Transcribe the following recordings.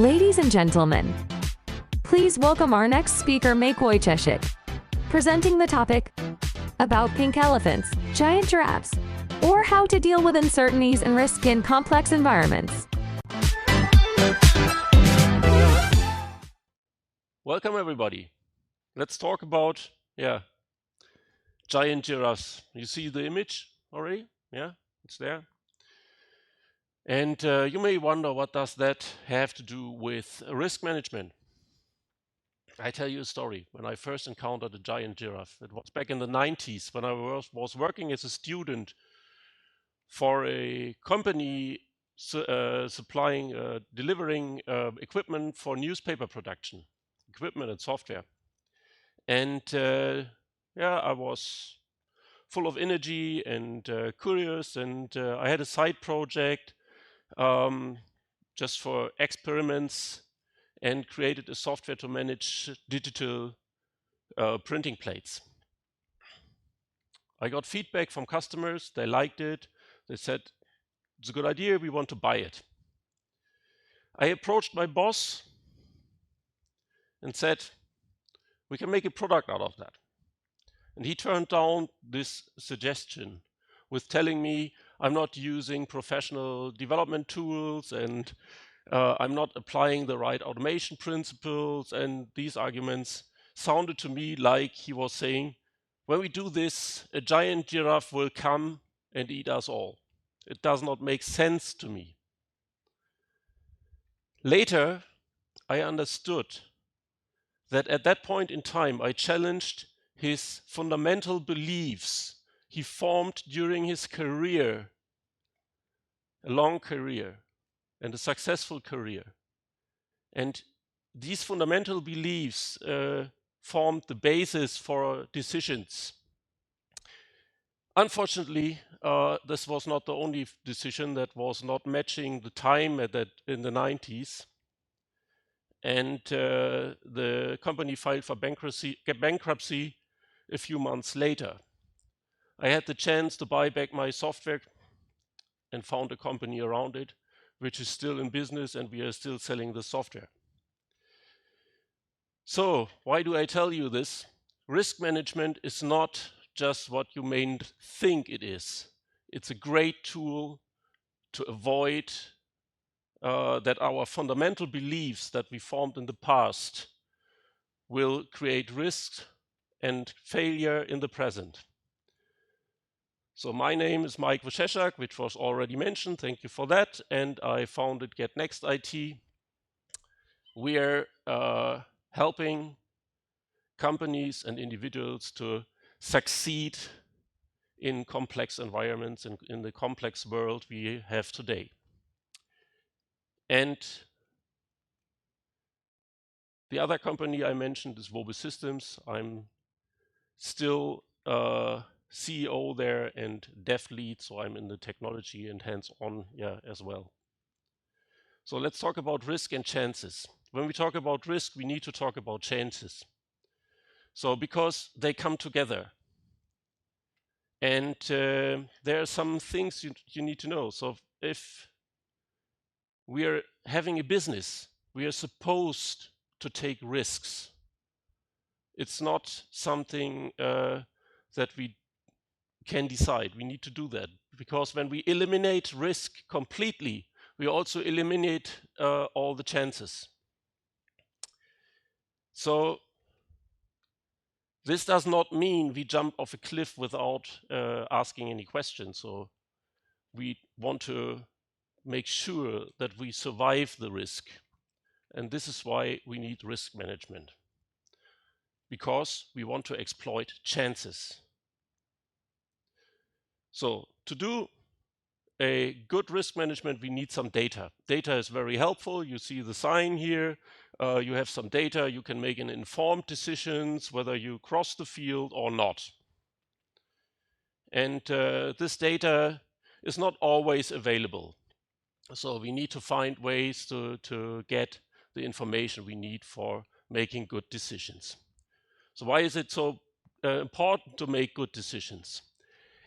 Ladies and gentlemen, please welcome our next speaker, Maik Wojcieszak, presenting the topic about pink elephants, giant giraffes, or how to deal with uncertainties and risk in complex environments. Welcome everybody. Let's talk about, giant giraffes. You see the image already? Yeah, it's there. And you may wonder, what does that have to do with risk management? I tell you a story. When I first encountered a giant giraffe, it was back in the 90s when I was working as a student for a company delivering equipment for newspaper production, equipment and software. And I was full of energy and curious, and I had a side project just for experiments and created a software to manage digital printing plates. I got feedback from customers. They liked it. They said, it's a good idea. We want to buy it. I approached my boss and said, we can make a product out of that. And he turned down this suggestion with telling me I'm not using professional development tools and I'm not applying the right automation principles. And these arguments sounded to me like he was saying, when we do this, a giant giraffe will come and eat us all. It does not make sense to me. Later, I understood that at that point in time, I challenged his fundamental beliefs he formed during his career, a long career and a successful career. And these fundamental beliefs formed the basis for decisions. Unfortunately, this was not the only decision that was not matching the time in the 90s. And the company filed for bankruptcy a few months later. I had the chance to buy back my software and found a company around it, which is still in business, and we are still selling the software. So why do I tell you this? Risk management is not just what you may think it is. It's a great tool to avoid that our fundamental beliefs that we formed in the past will create risk and failure in the present. So my name is Maik Wojcieszak, which was already mentioned. Thank you for that. And I founded Get Next IT. We're helping companies and individuals to succeed in complex environments and in the complex world we have today. And the other company I mentioned is Wobe Systems. I'm still CEO there and dev lead, so I'm in the technology and hands-on as well. So let's talk about risk and chances. When we talk about risk, we need to talk about chances. So because they come together. And there are some things you need to know. So if we are having a business, we are supposed to take risks. It's not something that we can decide. We need to do that, because when we eliminate risk completely, we also eliminate all the chances. So this does not mean we jump off a cliff without asking any questions. So we want to make sure that we survive the risk. And this is why we need risk management, because we want to exploit chances. So to do a good risk management, we need some data. Data is very helpful. You see the sign here. You have some data. You can make an informed decisions whether you cross the field or not. And this data is not always available. So we need to find ways to get the information we need for making good decisions. So why is it so important to make good decisions?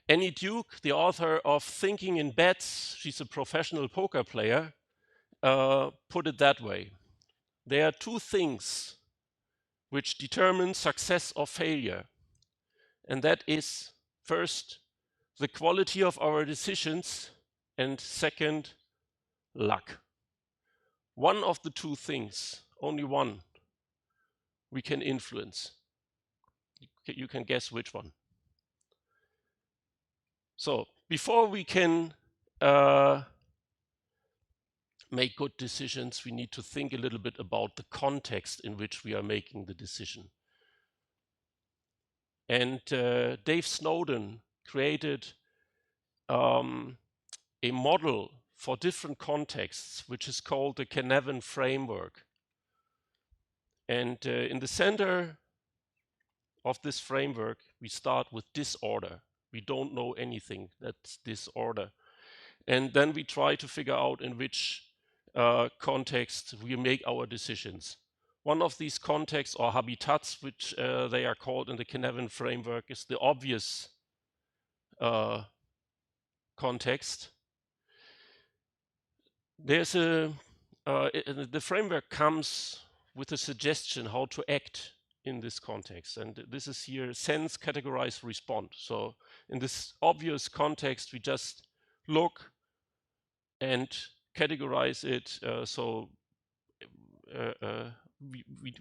Annie Duke, the author of Thinking in Bets, she's a professional poker player, put it that way. there are two things which determine success or failure. And that is, first, the quality of our decisions, and second, luck. One of the two things, only one, we can influence. You can guess which one. So before we can make good decisions, we need to think a little bit about the context in which we are making the decision. And Dave Snowden created a model for different contexts, which is called the Canavan framework. And in the center of this framework, we start with disorder. We don't know anything, that's disorder. And then we try to figure out in which context we make our decisions. One of these contexts or habitats, which they are called in the Canavan framework, is the obvious context. There's the framework comes with a suggestion how to act in this context. And this is here sense, categorize, respond. So in this obvious context, we just look and categorize it.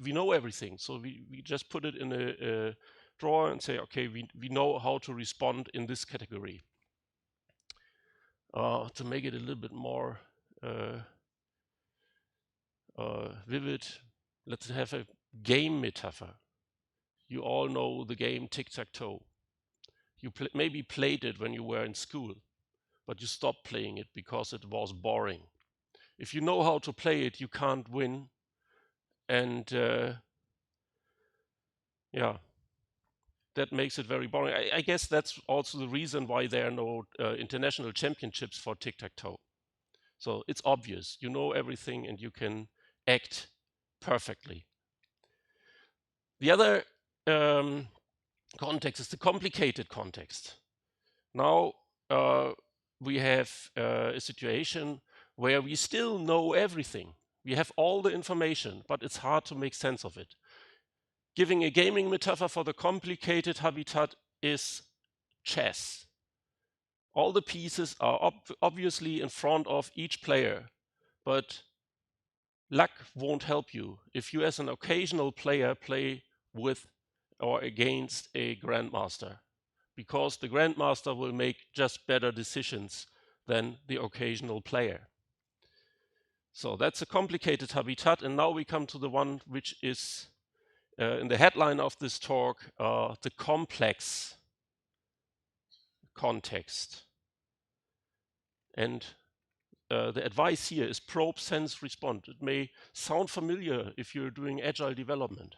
We know everything. So we just put it in a drawer and say, okay, we know how to respond in this category. To make it a little bit more vivid, let's have a game metaphor. You all know the game tic-tac-toe. You maybe played it when you were in school, but you stopped playing it because it was boring. If you know how to play it, you can't win. And yeah, that makes it very boring. I guess that's also the reason why there are no international championships for tic-tac-toe. So it's obvious, you know everything and you can act perfectly. The other context is the complicated context. Now we have a situation where we still know everything. We have all the information, but it's hard to make sense of it. Giving a gaming metaphor for the complicated habitat is chess. All the pieces are obviously in front of each player, but luck won't help you if you as an occasional player play with or against a grandmaster, because the grandmaster will make just better decisions than the occasional player. So that's a complicated habitat, and now we come to the one which is in the headline of this talk, the complex context. And the advice here is probe, sense, respond. It may sound familiar if you're doing agile development,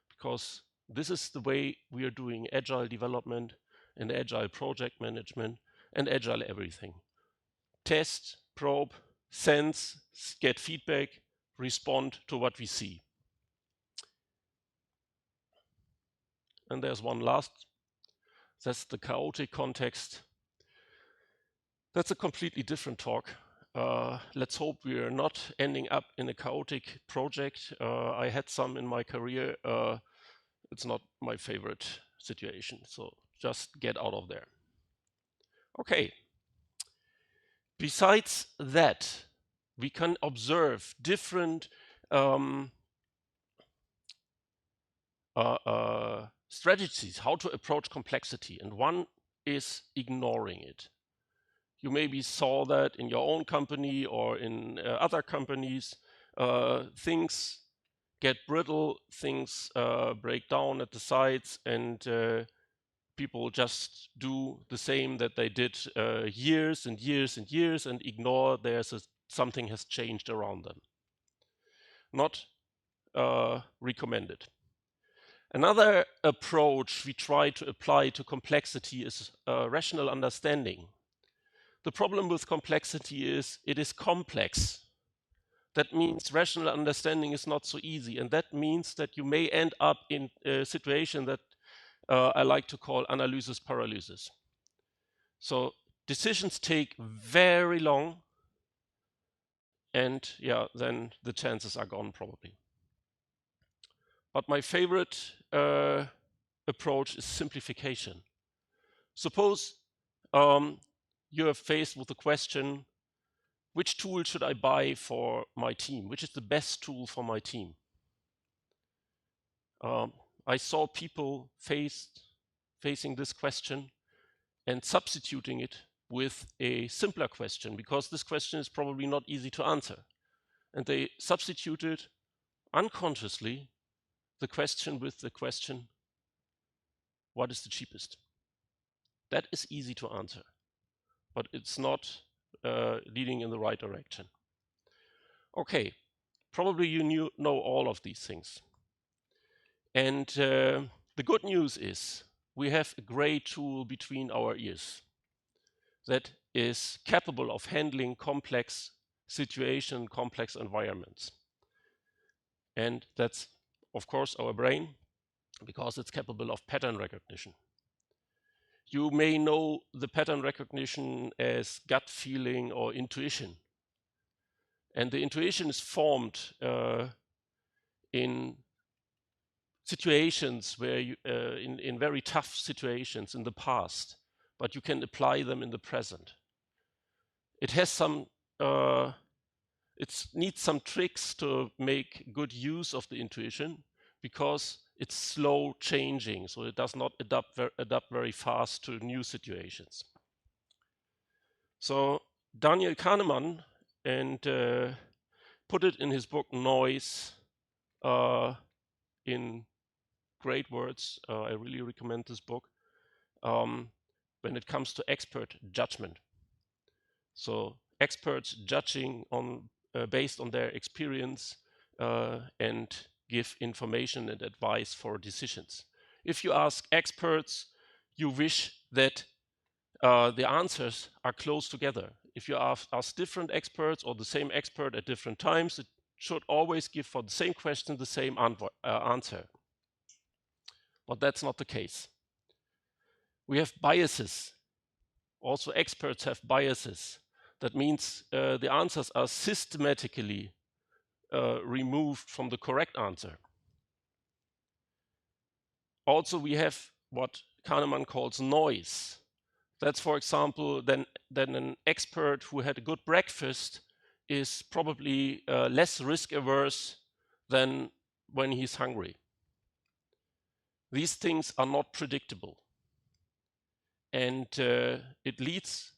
because this is the way we are doing agile development and agile project management and agile everything. Test, probe, sense, get feedback, respond to what we see. And there's one last, that's the chaotic context. That's a completely different talk. Let's hope we are not ending up in a chaotic project. I had some in my career. It's not my favorite situation, so just get out of there. Okay. Besides that, we can observe different strategies how to approach complexity, and one is ignoring it. You maybe saw that in your own company or in other companies. Things get brittle, things break down at the sides, and people just do the same that they did years and years and years and ignore something has changed around them. Not recommended. Another approach we try to apply to complexity is rational understanding. The problem with complexity is it is complex. That means rational understanding is not so easy, and that means that you may end up in a situation that I like to call analysis paralysis. So decisions take very long. and yeah, then the chances are gone probably. But my favorite approach is simplification. Suppose you are faced with the question, which tool should I buy for my team? Which is the best tool for my team? I saw people facing this question and substituting it with a simpler question, because this question is probably not easy to answer. And they substituted unconsciously the question with the question, what is the cheapest? That is easy to answer, but it's not leading in the right direction. Okay, probably you know all of these things. And the good news is we have a great tool between our ears that is capable of handling complex situations, complex environments. And that's, of course, our brain, because it's capable of pattern recognition. You may know the pattern recognition as gut feeling or intuition. And the intuition is formed in situations where you, in very tough situations in the past, but you can apply them in the present. It has some, it needs some tricks to make good use of the intuition, because it's slow changing, so it does not adapt very fast to new situations. So Daniel Kahneman and put it in his book Noise in great words. I really recommend this book when it comes to expert judgment. So experts judging on based on their experience and give information and advice for decisions. If you ask experts, you wish that the answers are close together. If you ask different experts or the same expert at different times, it should always give for the same question the same answer. But that's not the case. We have biases. Also, experts have biases. That means the answers are systematically removed from the correct answer. Also, we have what Kahneman calls noise. That's, for example, then an expert who had a good breakfast is probably less risk averse than when he's hungry. These things are not predictable. And it leads,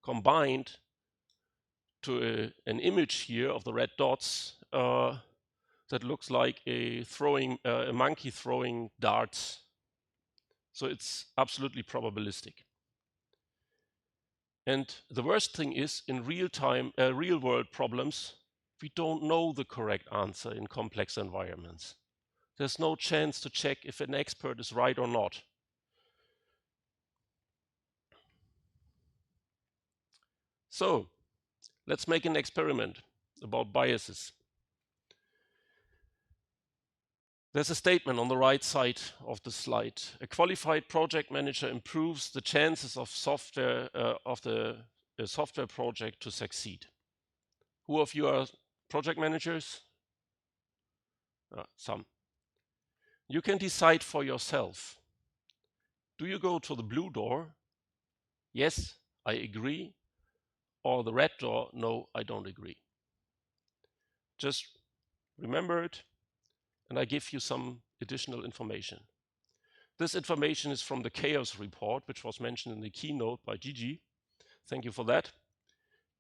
combined, to an image here of the red dots that looks like a monkey throwing darts. So it's absolutely probabilistic. And the worst thing is, in real world problems, we don't know the correct answer in complex environments. There's no chance to check if an expert is right or not. So let's make an experiment about biases. There's a statement on the right side of the slide. A qualified project manager improves the chances of the software project to succeed. Who of you are project managers? Some. You can decide for yourself. Do you go to the blue door? Yes, I agree. Or the red door? No, I don't agree. Just remember it, and I give you some additional information. This information is from the chaos report, which was mentioned in the keynote by Gigi. Thank you for that.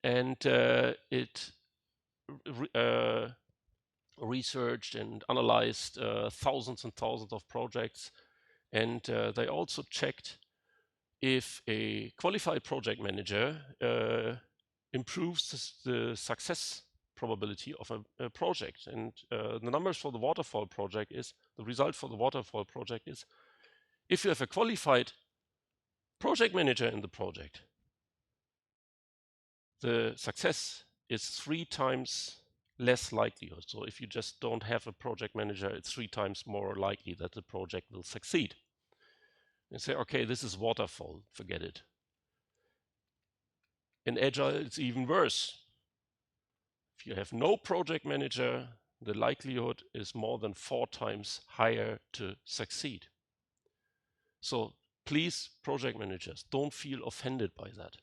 And it researched and analyzed thousands and thousands of projects. And they also checked if a qualified project manager improves the success probability of a project. And the numbers for the waterfall project is, the result for the waterfall project is, if you have a qualified project manager in the project, the success is 3 times less likelihood. So if you just don't have a project manager, it's 3 times more likely that the project will succeed. You say, okay, this is waterfall, forget it. In Agile, it's even worse. If you have no project manager, the likelihood is more than 4 times higher to succeed. So please, project managers, don't feel offended by that.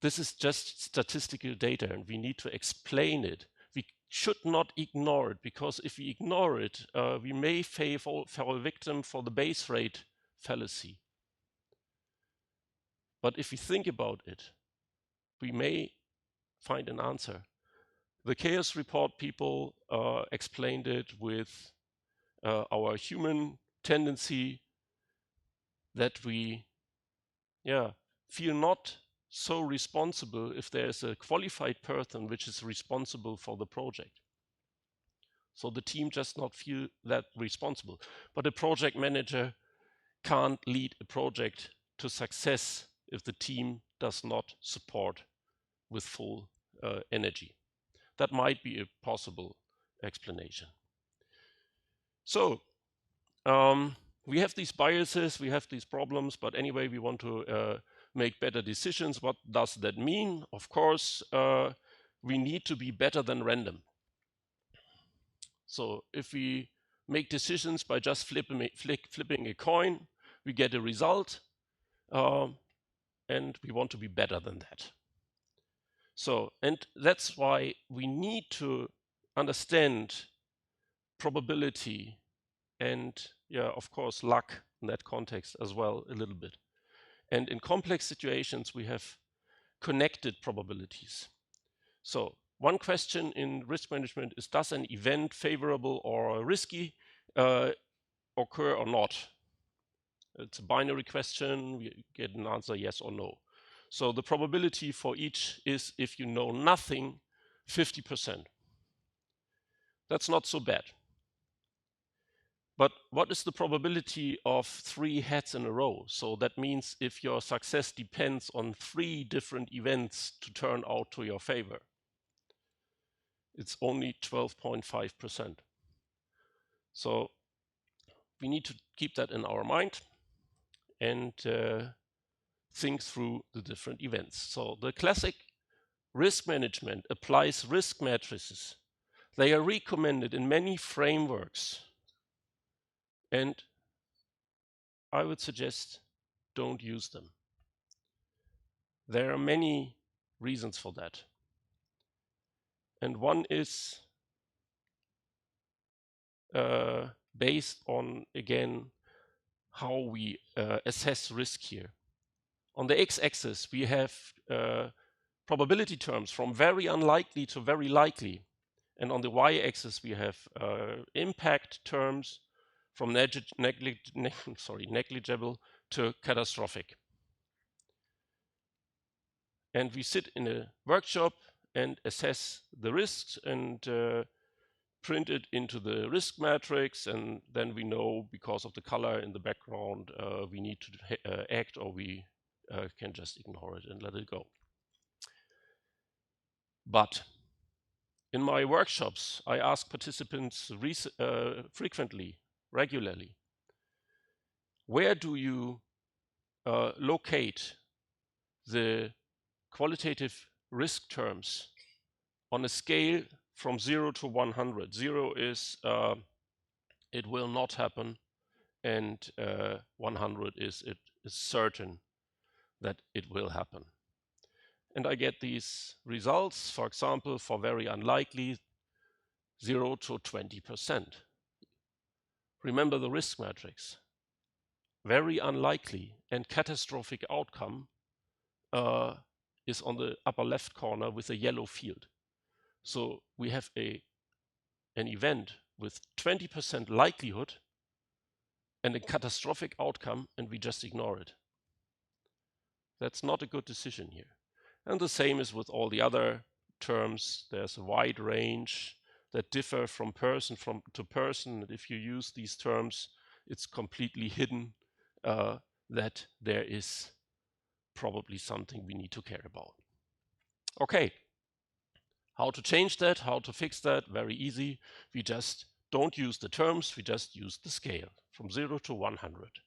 This is just statistical data and we need to explain it. We should not ignore it, because if we ignore it, we may fall victim for the base rate fallacy. But if we think about it, we may find an answer. The chaos report people explained it with our human tendency that we feel not so responsible if there is a qualified person which is responsible for the project. So the team just not feel that responsible. But a project manager can't lead a project to success if the team does not support with full energy. That might be a possible explanation. So we have these biases, we have these problems, but anyway, we want to make better decisions. What does that mean? Of course, we need to be better than random. So if we make decisions by just flipping a coin, we get a result, and we want to be better than that. So, and that's why we need to understand probability and, of course, luck in that context as well a little bit. And in complex situations, we have connected probabilities. So one question in risk management is, does an event favorable or risky occur or not? It's a binary question. We get an answer yes or no. So the probability for each is, if you know nothing, 50%. That's not so bad. But what is the probability of 3 heads in a row? So that means if your success depends on 3 different events to turn out to your favor, it's only 12.5%. So we need to keep that in our mind and think through the different events. So the classic risk management applies risk matrices. They are recommended in many frameworks. And I would suggest don't use them. There are many reasons for that. And one is based on, again, how we assess risk here. On the x-axis, we have probability terms from very unlikely to very likely. And on the y-axis, we have impact terms from negligible to catastrophic. And we sit in a workshop and assess the risks and print it into the risk matrix, and then we know, because of the color in the background, we need to act, or we can just ignore it and let it go. But in my workshops, I ask participants frequently, regularly, where do you locate the qualitative risk terms on a scale from 0 to 100. 0 is it will not happen, and 100 is it is certain that it will happen. And I get these results, for example, for very unlikely, 0 to 20%. Remember the risk matrix. Very unlikely and catastrophic outcome is on the upper left corner with a yellow field. So we have an event with 20% likelihood and a catastrophic outcome, and we just ignore it. That's not a good decision here. And the same is with all the other terms. There's a wide range that differ from person to person. And if you use these terms, it's completely hidden that there is probably something we need to care about. Okay. How to change that, how to fix that? Very easy. We just don't use the terms, we just use the scale from 0 to 100,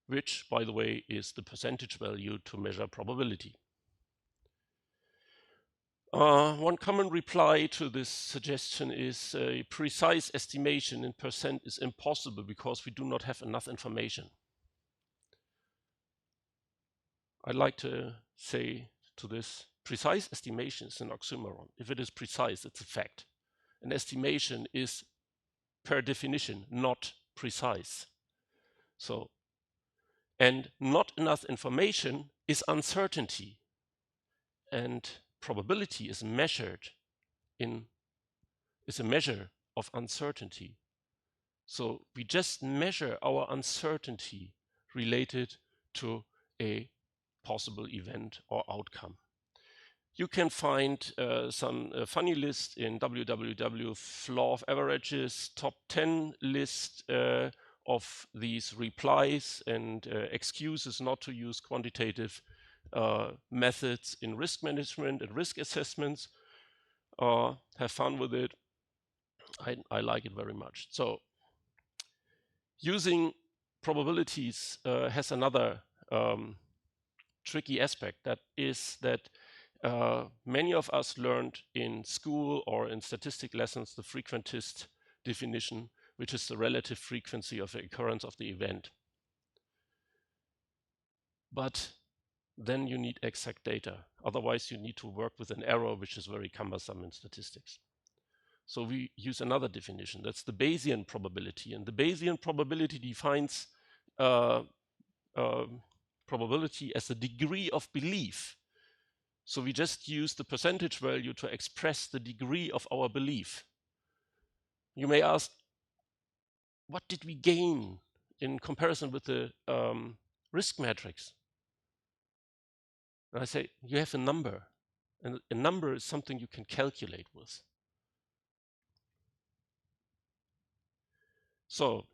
which, by the way, is the percentage value to measure probability. One common reply to this suggestion is a precise estimation in percent is impossible because we do not have enough information. I'd like to say to this, precise estimation is an oxymoron. If it is precise, it's a fact. An estimation is, per definition, not precise. So, and not enough information is uncertainty. And probability is measured is a measure of uncertainty. So we just measure our uncertainty related to a possible event or outcome. You can find some funny list in www Flaw of Averages top 10 list of these replies and excuses not to use quantitative methods in risk management and risk assessments. Have fun with it. I like it very much. So using probabilities has another tricky aspect. That is that many of us learned in school or in statistic lessons the frequentist definition, which is the relative frequency of the occurrence of the event. But then you need exact data. Otherwise, you need to work with an error, which is very cumbersome in statistics. So we use another definition. That's the Bayesian probability. And the Bayesian probability defines probability as a degree of belief. So we just use the percentage value to express the degree of our belief. You may ask, what did we gain in comparison with the risk matrix? And I say, you have a number. And a number is something you can calculate with. So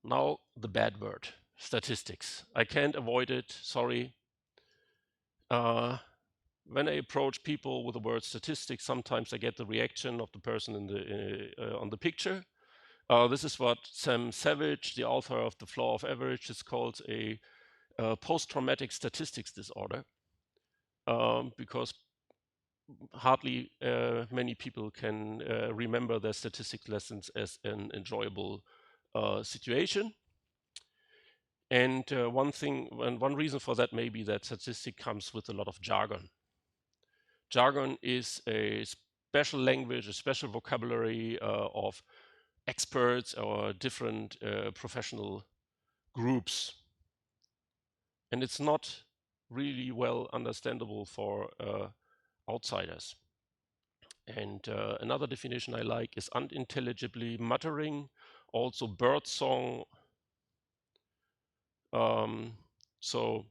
now the bad word, statistics. I can't avoid it, sorry. When I approach people with the word statistics, sometimes I get the reaction of the person in the on the picture. This is what Sam Savage, the author of The Flaw of Averages, calls a post-traumatic statistics disorder, because hardly many people can remember their statistics lessons as an enjoyable situation. And one reason for that may be that statistics comes with a lot of jargon. Jargon is a special language, a special vocabulary of experts or different professional groups. And it's not really well understandable for outsiders. And another definition I like is unintelligibly muttering, also birdsong. So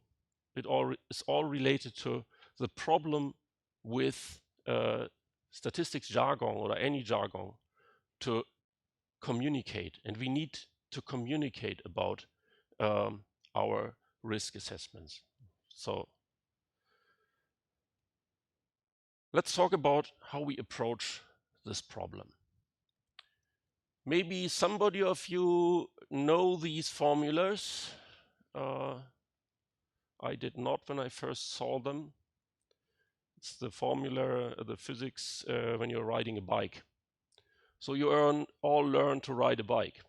it all is all related to the problem with statistics jargon or any jargon to communicate. And we need to communicate about our risk assessments. So let's talk about how we approach this problem. Maybe somebody of you know these formulas. I did not when I first saw them. It's the formula, the physics when you're riding a bike. So you all learn to ride a bike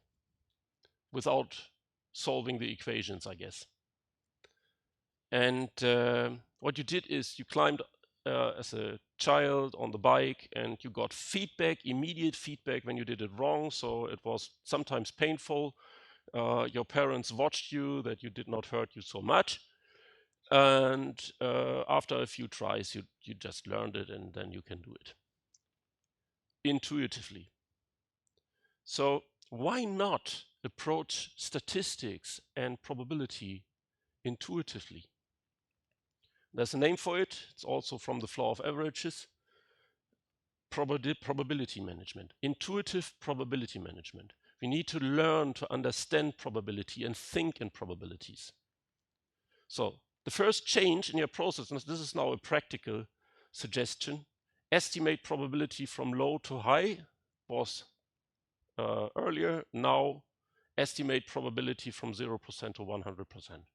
without solving the equations, I guess. And what you did is you climbed as a child on the bike and you got feedback, immediate feedback when you did it wrong. So it was sometimes painful. Your parents watched you that you did not hurt you so much. And after a few tries, you just learned it and then you can do it intuitively. So why not approach statistics and probability intuitively? There's a name for it. It's also from the Flaw of Averages. Probability management, intuitive probability management. We need to learn to understand probability and think in probabilities. So the first change in your process, and this is now a practical suggestion, estimate probability from low to high was earlier. Now estimate probability from 0% to 100%.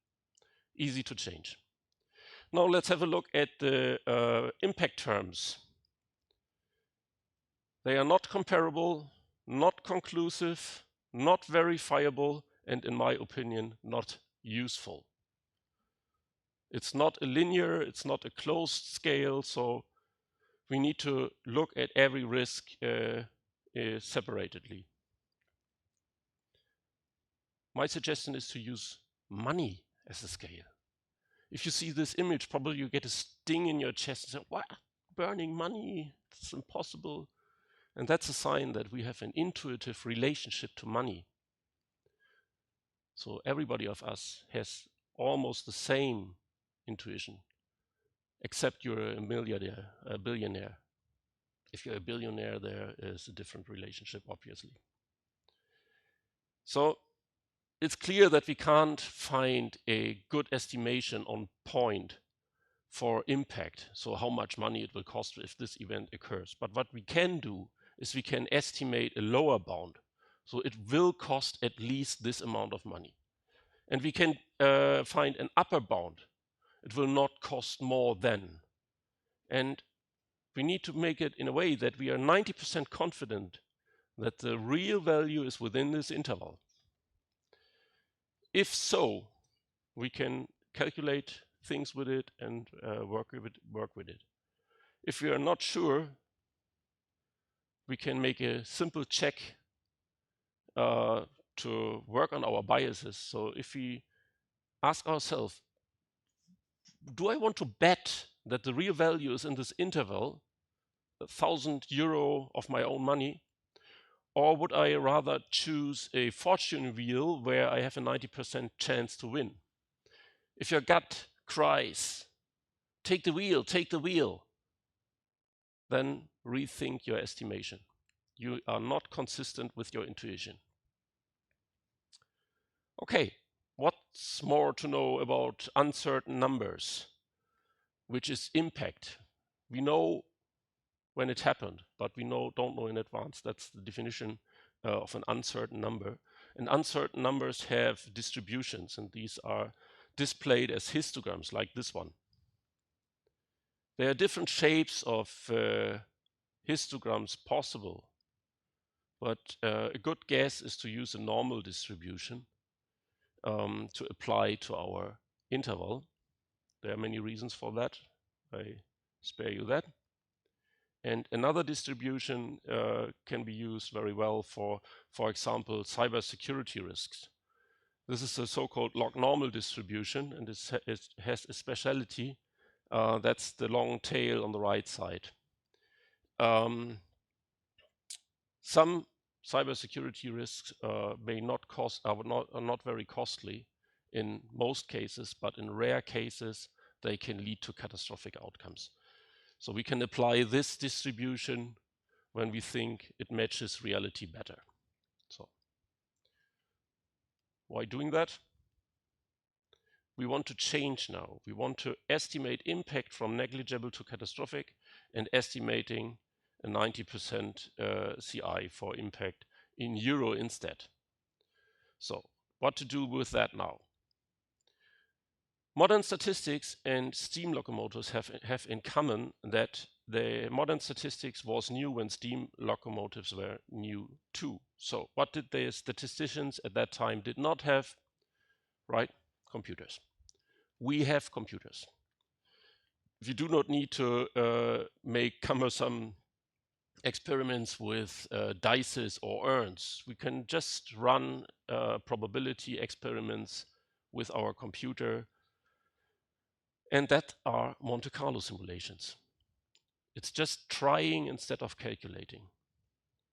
Easy to change. Now let's have a look at the impact terms. They are not comparable, not conclusive, not verifiable, and in my opinion, not useful. It's not a linear, it's not a closed scale, so we need to look at every risk separately. My suggestion is to use money as a scale. If you see this image, probably you get a sting in your chest and say, what? Burning money? It's impossible. And that's a sign that we have an intuitive relationship to money. So everybody of us has almost the same intuition, except you're a millionaire, a billionaire. If you're a billionaire, there is a different relationship, obviously. So it's clear that we can't find a good estimation on point for impact, so how much money it will cost if this event occurs. But what we can do is we can estimate a lower bound. So it will cost at least this amount of money. And we can find an upper bound. It will not cost more than. And we need to make it in a way that we are 90% confident that the real value is within this interval. If so, we can calculate things with it and work with it. If we are not sure, we can make a simple check to work on our biases. So if we ask ourselves, do I want to bet that the real value is in this interval, €1,000 of my own money, or would I rather choose a fortune wheel where I have a 90% chance to win? If your gut cries, take the wheel, then rethink your estimation. You are not consistent with your intuition. Okay, what's more to know about uncertain numbers, which is impact? We know when it happened, but we don't know in advance. That's the definition of an uncertain number. And uncertain numbers have distributions, and these are displayed as histograms like this one. There are different shapes of histograms possible, but a good guess is to use a normal distribution to apply to our interval. There are many reasons for that. I spare you that. And another distribution can be used very well for example, cybersecurity risks. This is a so-called log-normal distribution, and it has a specialty. That's the long tail on the right side. Some cybersecurity risks are not very costly in most cases, but in rare cases, they can lead to catastrophic outcomes. So we can apply this distribution when we think it matches reality better. So why doing that? We want to change now. We want to estimate impact from negligible to catastrophic and estimating a 90% CI for impact in euro instead. So what to do with that now? Modern statistics and steam locomotives have in common that the modern statistics was new when steam locomotives were new too. So what did the statisticians at that time did not have? Right? Computers. We have computers. We do not need to make cumbersome experiments with dices or urns. We can just run probability experiments with our computer, and that are Monte Carlo simulations. It's just trying instead of calculating.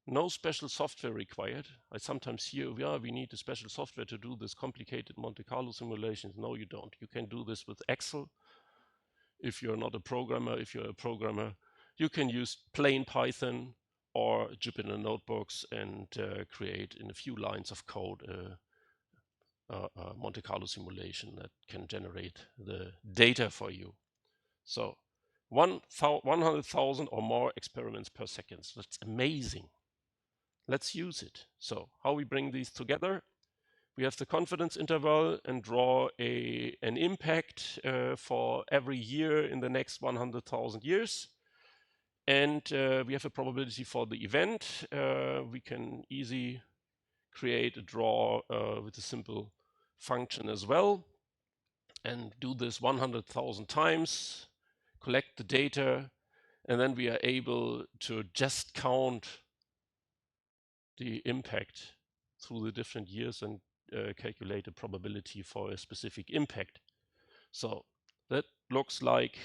No special software required. I sometimes hear, yeah, we need a special software to do this complicated Monte Carlo simulations. No, you don't. You can do this with Excel. If you're not a programmer, if you're a programmer, you can use plain Python or Jupyter notebooks and create in a few lines of code a Monte Carlo simulation that can generate the data for you. So 100,000 or more experiments per second. So that's amazing. Let's use it. So how we bring these together? We have the confidence interval and draw an impact for every year in the next 100,000 years. And we have a probability for the event. We can easily create a draw with a simple function as well, and do this 100,000 times, collect the data, and then we are able to just count the impact through the different years and calculate a probability for a specific impact. So that looks like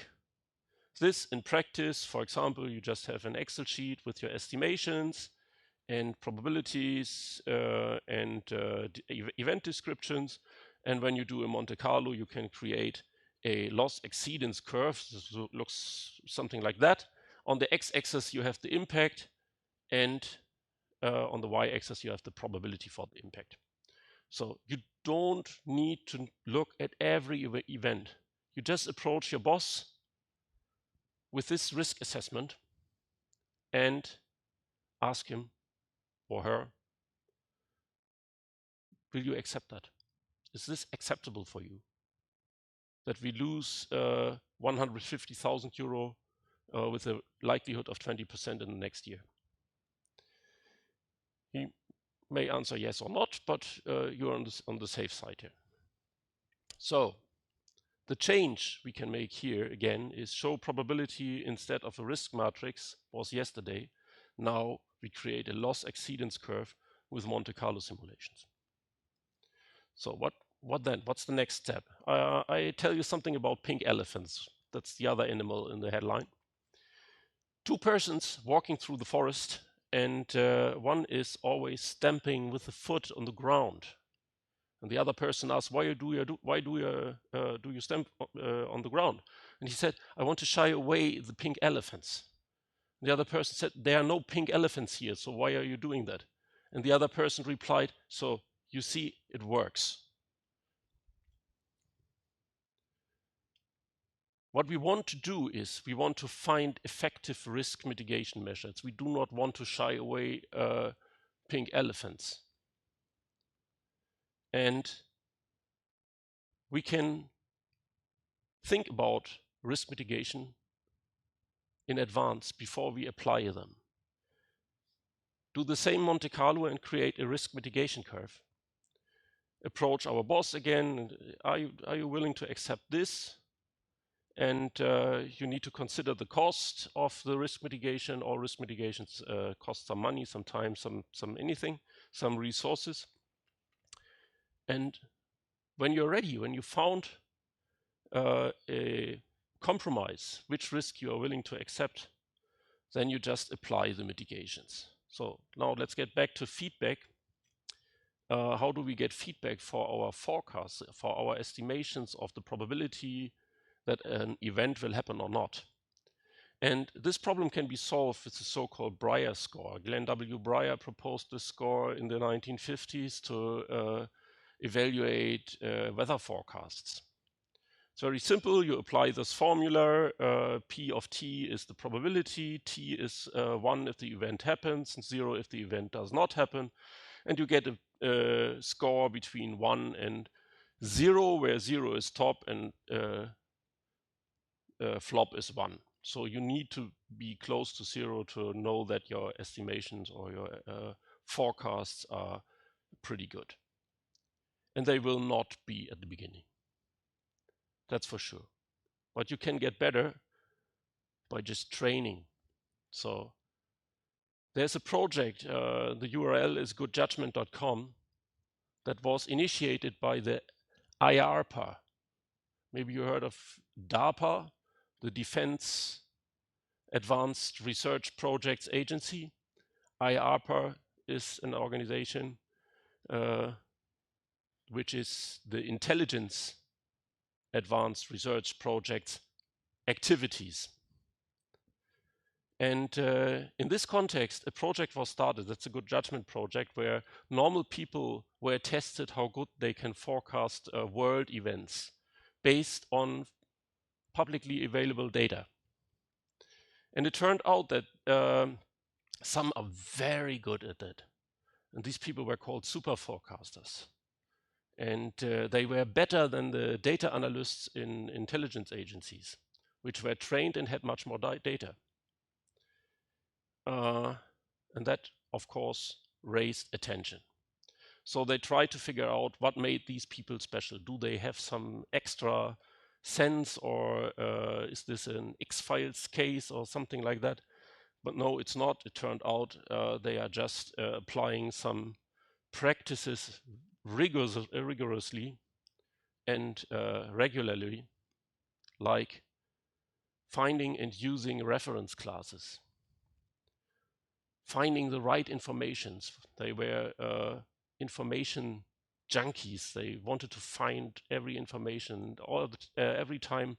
this in practice. For example, you just have an Excel sheet with your estimations and probabilities and event descriptions. And when you do a Monte Carlo, you can create a loss exceedance curve. This looks something like that. On the x-axis, you have the impact, and on the y-axis, you have the probability for the impact. So you don't need to look at every event. You just approach your boss with this risk assessment and ask him or her, will you accept that? Is this acceptable for you? That we lose 150,000 euro with a likelihood of 20% in the next year? He may answer yes or not, but you're on the safe side here. So the change we can make here again is show probability instead of a risk matrix was yesterday. Now we create a loss exceedance curve with Monte Carlo simulations. So what then? What's the next step? I tell you something about pink elephants. That's the other animal in the headline. Two persons walking through the forest, and one is always stamping with the foot on the ground. And the other person asks, why do you stamp on the ground? And he said, I want to shy away the pink elephants. And the other person said, there are no pink elephants here, so why are you doing that? And the other person replied, so you see, it works. What we want to do is we want to find effective risk mitigation measures. We do not want to shy away pink elephants. And we can think about risk mitigation in advance before we apply them. Do the same Monte Carlo and create a risk mitigation curve. Approach our boss again. Are you willing to accept this? And you need to consider the cost of the risk mitigation. All risk mitigations cost some money, some time, some anything, some resources. And when you're ready, when you found a compromise, which risk you are willing to accept, then you just apply the mitigations. So now let's get back to feedback. How do we get feedback for our forecasts, for our estimations of the probability that an event will happen or not? And this problem can be solved with the so-called Breyer score. Glenn W. Breyer proposed this score in the 1950s to evaluate weather forecasts. It's very simple. You apply this formula. P of t is the probability. T is 1 if the event happens, and 0 if the event does not happen. And you get a score between 1 and 0, where 0 is top and flop is 1. So you need to be close to 0 to know that your estimations or your forecasts are pretty good. And they will not be at the beginning. That's for sure. But you can get better by just training. So there's a project, the URL is goodjudgment.com, that was initiated by the IARPA. Maybe you heard of DARPA, the Defense Advanced Research Projects Agency. IARPA is an organization which is the intelligence advanced research projects activities. And in this context, a project was started. That's a good judgment project where normal people were tested how good they can forecast world events based on publicly available data. And it turned out that some are very good at it. And these people were called super forecasters. And they were better than the data analysts in intelligence agencies, which were trained and had much more data. And that, of course, raised attention. So they tried to figure out what made these people special. Do they have some extra sense, or is this an X-Files case or something like that? But no, it's not. It turned out they are just applying some practices rigorously and regularly, like finding and using reference classes, finding the right informations. They were information junkies. They wanted to find every information. Every time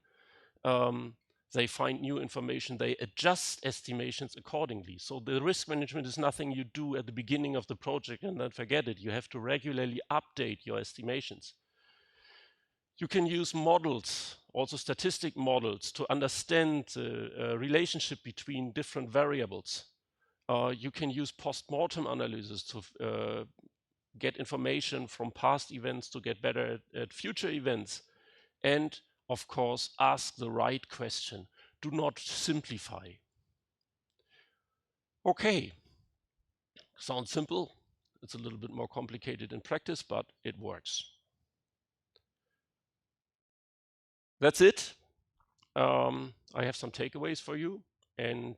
they find new information, they adjust estimations accordingly. So the risk management is nothing you do at the beginning of the project and then forget it. You have to regularly update your estimations. You can use models, also statistic models, to understand the relationship between different variables. You can use post-mortem analysis to get information from past events to get better at future events. And of course, ask the right question. Do not simplify. Okay, sounds simple. It's a little bit more complicated in practice, but it works. That's it. I have some takeaways for you. And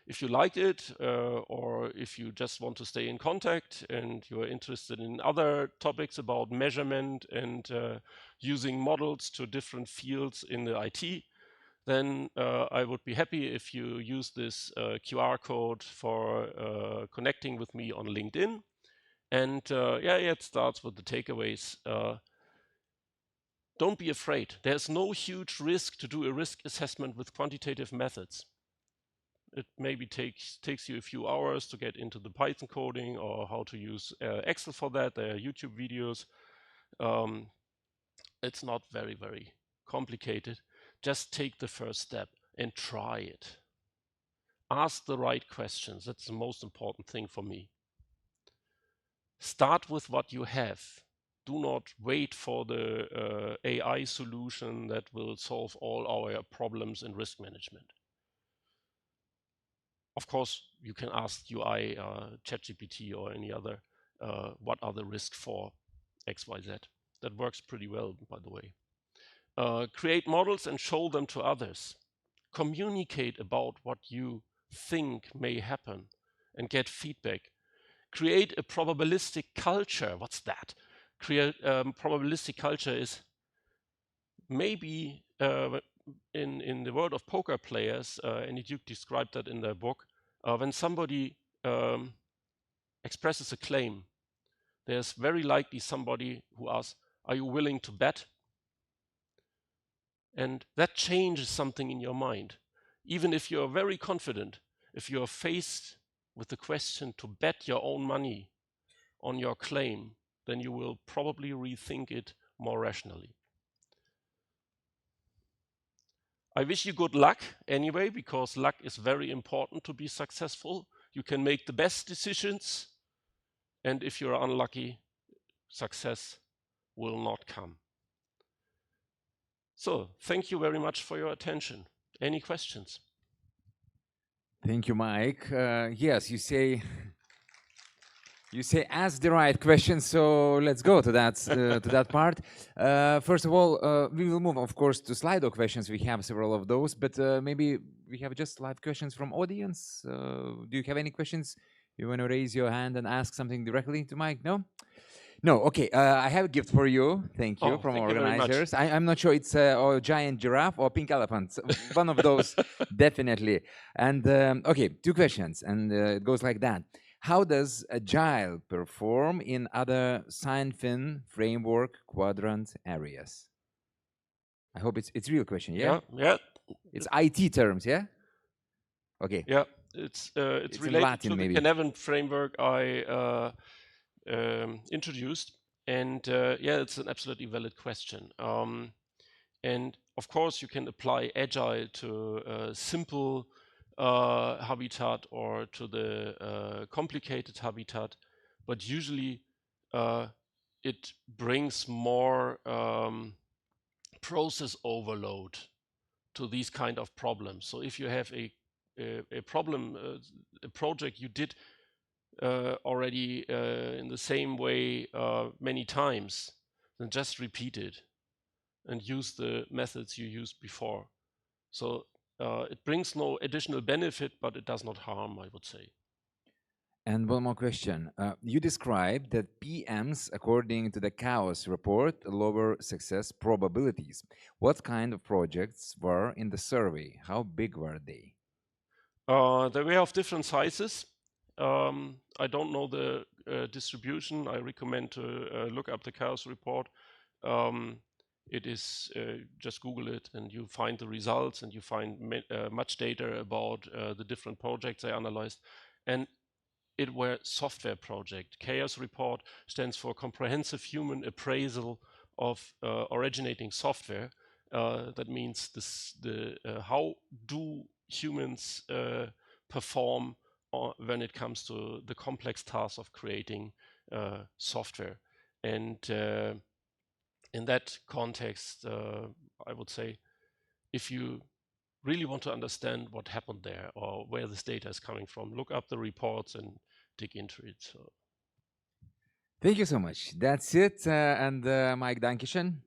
if you liked it, or if you just want to stay in contact and you're interested in other topics about measurement and using models to different fields in the IT, then I would be happy if you use this QR code for connecting with me on LinkedIn. And it starts with the takeaways. Don't be afraid. There's no huge risk to do a risk assessment with quantitative methods. It maybe takes you a few hours to get into the Python coding or how to use Excel for that. There are YouTube videos. It's not very, very complicated. Just take the first step and try it. Ask the right questions. That's the most important thing for me. Start with what you have. Do not wait for the AI solution that will solve all our problems in risk management. Of course, you can ask UI, ChatGPT, or any other, what are the risks for XYZ. That works pretty well, by the way. Create models and show them to others. Communicate about what you think may happen and get feedback. Create a probabilistic culture. What's that? Probabilistic culture is maybe in the world of poker players, and Duke described that in their book, when somebody expresses a claim, there's very likely somebody who asks, are you willing to bet? And that changes something in your mind. Even if you're very confident, if you're faced with the question to bet your own money on your claim, then you will probably rethink it more rationally. I wish you good luck anyway, because luck is very important to be successful. You can make the best decisions, and if you're unlucky, success will not come. So, thank you very much for your attention. Any questions? Thank you, Mike. Yes, you say ask the right questions, so let's go to that part. First of all, we will move, of course, to Slido questions. We have several of those, but maybe we have just live questions from audience. Do you have any questions? You want to raise your hand and ask something directly to Mike? No? No, okay. I have a gift for you. Thank you, from thank organizers. I'm not sure it's a giant giraffe or pink elephant. One of those, definitely. And okay, two questions, and it goes like that. How does Agile perform in other ScienFin framework quadrant areas? I hope it's a real question, yeah? Yeah. It's IT terms, yeah? Okay. Yeah, it's related Latin, to maybe. the Canavan framework I introduced, and it's an absolutely valid question. And of course, you can apply Agile to a simple habitat or to the complicated habitat, but usually it brings more process overload to these kind of problems. So if you have a problem, a project you did already in the same way many times, then just repeat it and use the methods you used before. So it brings no additional benefit, but it does not harm, I would say. And one more question. You described that PMs, according to the Chaos report, lower success probabilities. What kind of projects were in the survey? How big were they? They were of different sizes. I don't know the distribution. I recommend to look up the Chaos report. It is just Google it and you find the results and you find much data about the different projects they analyzed. And it were software project. Chaos report stands for Comprehensive Human Appraisal of Originating Software. That means how do humans perform when it comes to the complex task of creating software. And in that context, I would say, if you really want to understand what happened there or where this data is coming from, look up the reports and dig into it. So. Thank you so much. That's it. And Mike, dankeschön.